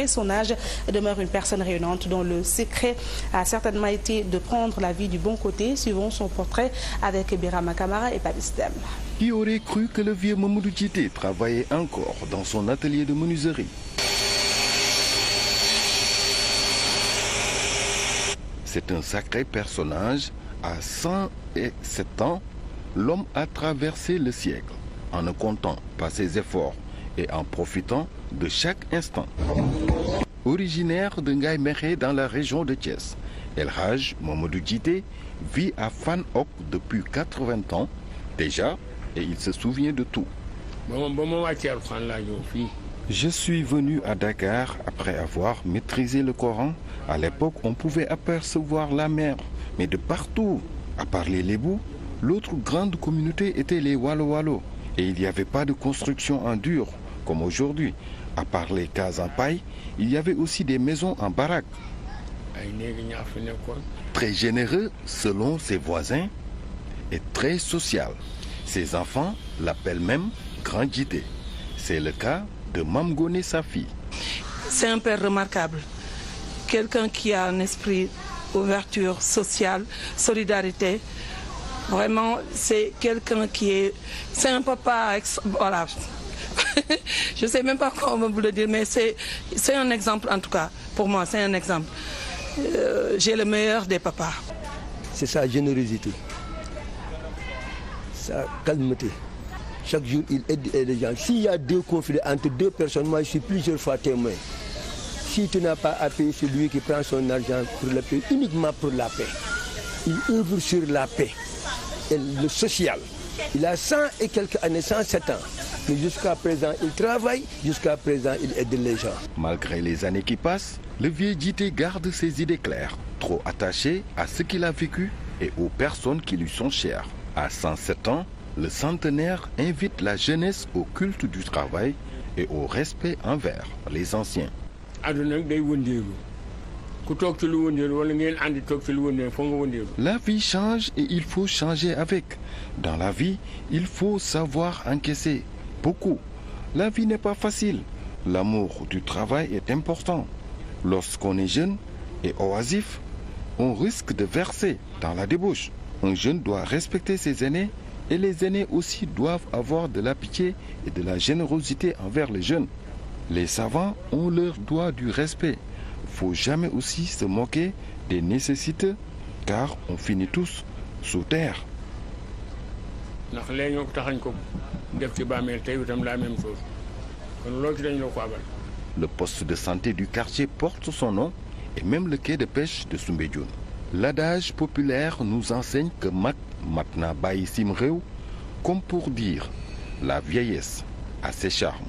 Son âge demeure une personne rayonnante dont le secret a certainement été de prendre la vie du bon côté. Suivons son portrait avec Birama Kamara et Papis Dème. Qui aurait cru que le vieux Mamadou Djité travaillait encore dans son atelier de menuiserie? C'est un sacré personnage. À 107 ans, l'homme a traversé le siècle en ne comptant pas ses efforts et en profitant de chaque instant. Originaire de Ngaye Mékhé dans la région de Thiès, El Hadj Mamadou Djité vit à Fann Hock depuis 80 ans déjà et il se souvient de tout. Je suis venu à Dakar après avoir maîtrisé le Coran. À l'époque, on pouvait apercevoir la mer, mais de partout. À part les Lébou, l'autre grande communauté était les Walo-Walo. Et il n'y avait pas de construction en dur, comme aujourd'hui. À part les cases en paille, il y avait aussi des maisons en baraque. Très généreux selon ses voisins et très social. Ses enfants l'appellent même Grand Djité. C'est le cas de Mamgone, sa fille. C'est un père remarquable. Quelqu'un qui a un esprit d'ouverture sociale, solidarité. Vraiment, c'est quelqu'un qui est... C'est un papa... Voilà. Je ne sais même pas comment vous le dire, mais c'est un exemple en tout cas. Pour moi, c'est un exemple. J'ai le meilleur des papas. C'est sa générosité, sa calmeté. Chaque jour, il aide les gens. S'il y a deux conflits entre deux personnes, moi je suis plusieurs fois témoin. Si tu n'as pas à payer celui qui prend son argent pour la paix, uniquement pour la paix. Il œuvre sur la paix et le social. Il a 100 et quelques années, 107 ans. Mais jusqu'à présent, il travaille, jusqu'à présent, il aide les gens. Malgré les années qui passent, le vieux Djité garde ses idées claires, trop attaché à ce qu'il a vécu et aux personnes qui lui sont chères. À 107 ans, le centenaire invite la jeunesse au culte du travail et au respect envers les anciens. La vie change et il faut changer avec. Dans la vie, il faut savoir encaisser beaucoup. La vie n'est pas facile. L'amour du travail est important. Lorsqu'on est jeune et oisif, on risque de verser dans la débauche. Un jeune doit respecter ses aînés et les aînés aussi doivent avoir de la pitié et de la générosité envers les jeunes. Les savants ont leur droit du respect. Il ne faut jamais aussi se moquer des nécessités car on finit tous sous terre. Le poste de santé du quartier porte son nom et même le quai de pêche de Soumbédioune. L'adage populaire nous enseigne que matna bayi sim réew, comme pour dire la vieillesse a ses charmes.